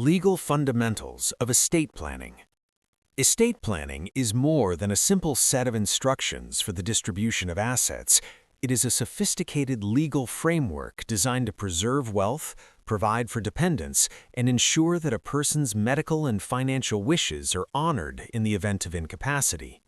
Legal fundamentals of estate planning. Estate planning is more than a simple set of instructions for the distribution of assets. It is a sophisticated legal framework designed to preserve wealth, provide for dependents, and ensure that a person's medical and financial wishes are honored in the event of incapacity.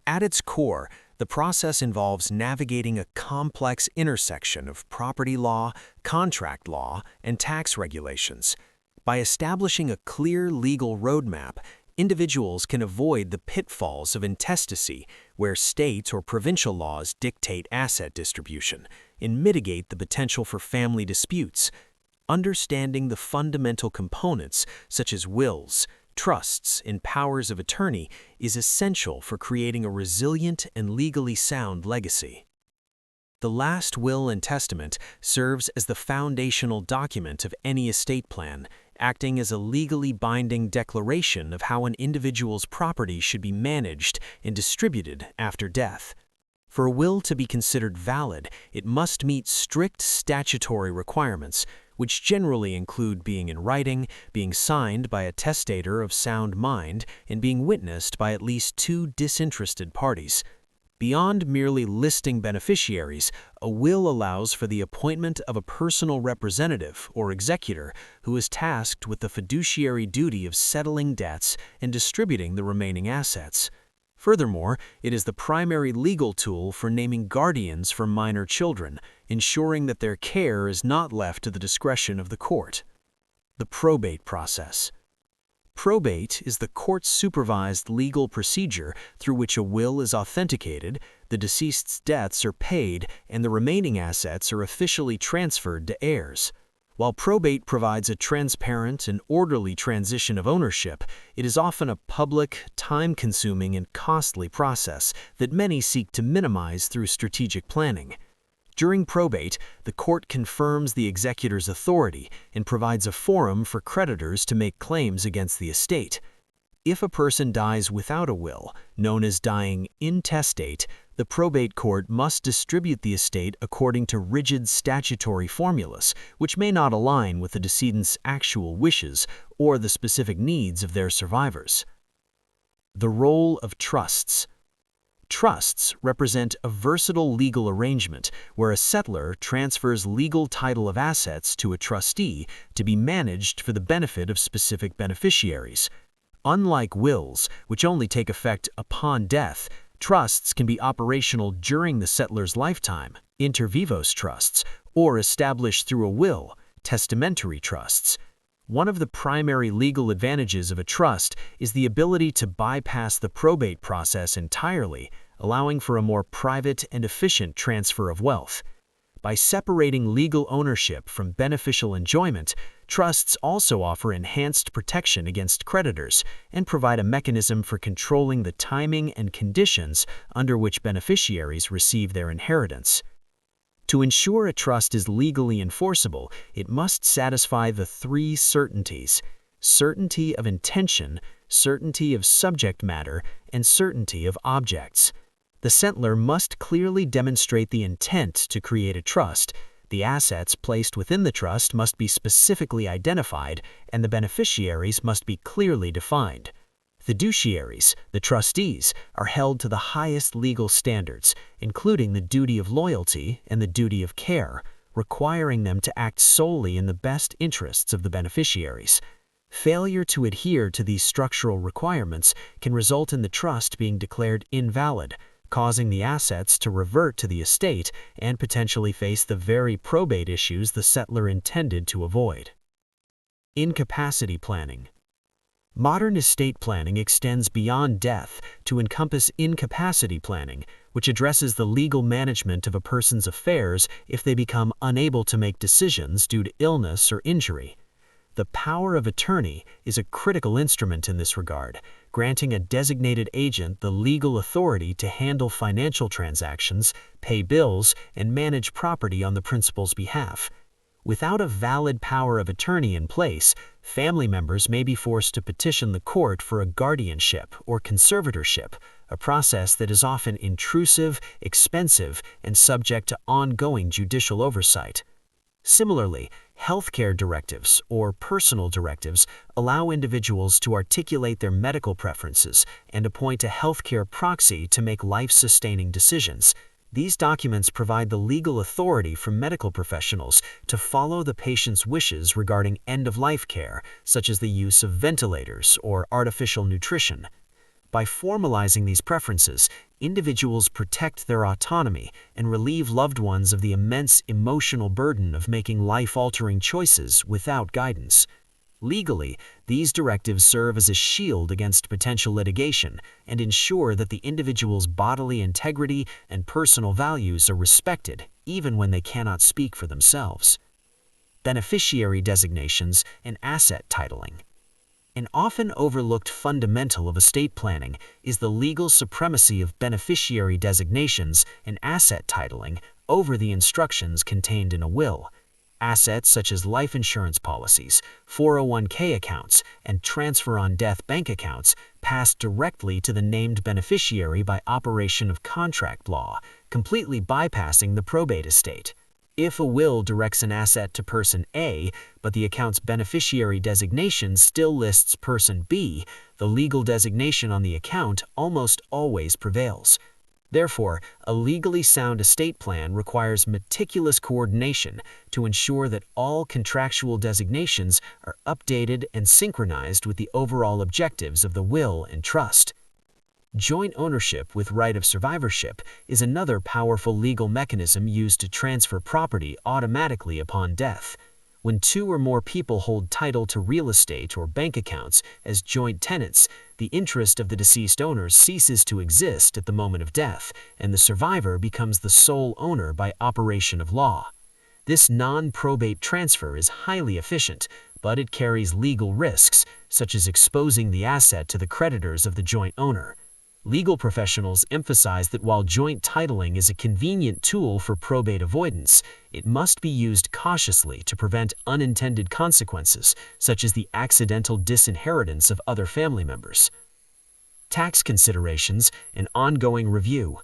At its core, the process involves navigating a complex intersection of property law, contract law, and tax regulations. By establishing a clear legal roadmap, individuals can avoid the pitfalls of intestacy, where state or provincial laws dictate asset distribution, and mitigate the potential for family disputes. Understanding the fundamental components, such as wills, trusts, and powers of attorney, is essential for creating a resilient and legally sound legacy. The last will and testament serves as the foundational document of any estate plan, acting as a legally binding declaration of how an individual's property should be managed and distributed after death. For a will to be considered valid, it must meet strict statutory requirements, which generally include being in writing, being signed by a testator of sound mind, and being witnessed by at least two disinterested parties. Beyond merely listing beneficiaries, a will allows for the appointment of a personal representative or executor who is tasked with the fiduciary duty of settling debts and distributing the remaining assets. Furthermore, it is the primary legal tool for naming guardians for minor children, ensuring that their care is not left to the discretion of the court. The probate process. Probate is the court-supervised legal procedure through which a will is authenticated, the deceased's debts are paid, and the remaining assets are officially transferred to heirs. While probate provides a transparent and orderly transition of ownership, it is often a public, time-consuming, and costly process that many seek to minimize through strategic planning. During probate, the court confirms the executor's authority and provides a forum for creditors to make claims against the estate. If a person dies without a will, known as dying intestate, the probate court must distribute the estate according to rigid statutory formulas, which may not align with the decedent's actual wishes or the specific needs of their survivors. The role of trusts. Trusts represent a versatile legal arrangement where a settlor transfers legal title of assets to a trustee to be managed for the benefit of specific beneficiaries. Unlike wills, which only take effect upon death, trusts can be operational during the settlor's lifetime, inter vivos trusts, or established through a will, testamentary trusts. One of the primary legal advantages of a trust is the ability to bypass the probate process entirely, allowing for a more private and efficient transfer of wealth. By separating legal ownership from beneficial enjoyment, trusts also offer enhanced protection against creditors and provide a mechanism for controlling the timing and conditions under which beneficiaries receive their inheritance. To ensure a trust is legally enforceable, it must satisfy the three certainties: certainty of intention, certainty of subject matter, and certainty of objects. The settlor must clearly demonstrate the intent to create a trust, the assets placed within the trust must be specifically identified, and the beneficiaries must be clearly defined. Fiduciaries, the trustees, are held to the highest legal standards, including the duty of loyalty and the duty of care, requiring them to act solely in the best interests of the beneficiaries. Failure to adhere to these structural requirements can result in the trust being declared invalid, causing the assets to revert to the estate and potentially face the very probate issues the settlor intended to avoid. Incapacity planning. Modern estate planning extends beyond death to encompass incapacity planning, which addresses the legal management of a person's affairs if they become unable to make decisions due to illness or injury. The power of attorney is a critical instrument in this regard, granting a designated agent the legal authority to handle financial transactions, pay bills, and manage property on the principal's behalf. Without a valid power of attorney in place, family members may be forced to petition the court for a guardianship or conservatorship, a process that is often intrusive, expensive, and subject to ongoing judicial oversight. Similarly, Healthcare directives, or personal directives, allow individuals to articulate their medical preferences and appoint a healthcare proxy to make life-sustaining decisions. These documents provide the legal authority for medical professionals to follow the patient's wishes regarding end-of-life care, such as the use of ventilators or artificial nutrition. By formalizing these preferences, individuals protect their autonomy and relieve loved ones of the immense emotional burden of making life-altering choices without guidance. Legally, these directives serve as a shield against potential litigation and ensure that the individual's bodily integrity and personal values are respected, even when they cannot speak for themselves. Beneficiary designations and asset titling. An often overlooked fundamental of estate planning is the legal supremacy of beneficiary designations and asset titling over the instructions contained in a will. Assets such as life insurance policies, 401k accounts, and transfer-on-death bank accounts pass directly to the named beneficiary by operation of contract law, completely bypassing the probate estate. If a will directs an asset to person A, but the account's beneficiary designation still lists person B, the legal designation on the account almost always prevails. Therefore, a legally sound estate plan requires meticulous coordination to ensure that all contractual designations are updated and synchronized with the overall objectives of the will and trust. Joint ownership with right of survivorship is another powerful legal mechanism used to transfer property automatically upon death. When two or more people hold title to real estate or bank accounts as joint tenants, the interest of the deceased owners ceases to exist at the moment of death, and the survivor becomes the sole owner by operation of law. This non-probate transfer is highly efficient, but it carries legal risks, such as exposing the asset to the creditors of the joint owner. Legal professionals emphasize that while joint titling is a convenient tool for probate avoidance, it must be used cautiously to prevent unintended consequences, such as the accidental disinheritance of other family members. Tax considerations and ongoing review.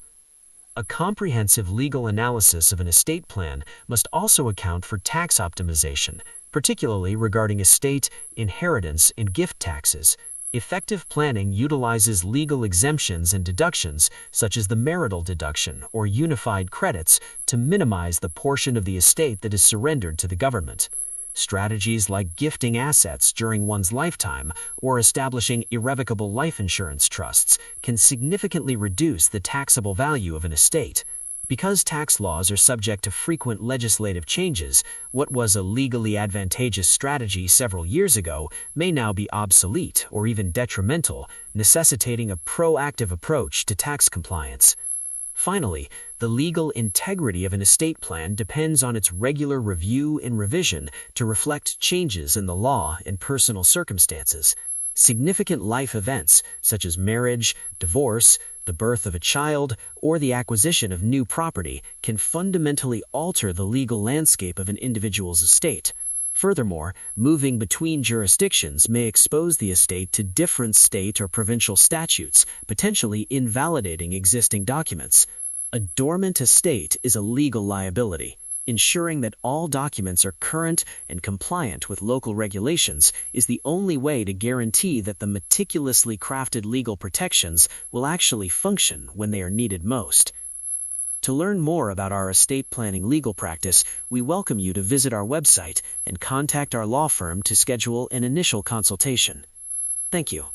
A comprehensive legal analysis of an estate plan must also account for tax optimization, particularly regarding estate, inheritance, and gift taxes. Effective planning utilizes legal exemptions and deductions, such as the marital deduction or unified credits, to minimize the portion of the estate that is surrendered to the government. Strategies like gifting assets during one's lifetime or establishing irrevocable life insurance trusts can significantly reduce the taxable value of an estate. Because tax laws are subject to frequent legislative changes, what was a legally advantageous strategy several years ago may now be obsolete or even detrimental, necessitating a proactive approach to tax compliance. Finally, the legal integrity of an estate plan depends on its regular review and revision to reflect changes in the law and personal circumstances. Significant life events, such as marriage, divorce, the birth of a child, or the acquisition of new property, can fundamentally alter the legal landscape of an individual's estate. Furthermore, moving between jurisdictions may expose the estate to different state or provincial statutes, potentially invalidating existing documents. A dormant estate is a legal liability. Ensuring that all documents are current and compliant with local regulations is the only way to guarantee that the meticulously crafted legal protections will actually function when they are needed most. To learn more about our estate planning legal practice, we welcome you to visit our website and contact our law firm to schedule an initial consultation. Thank you.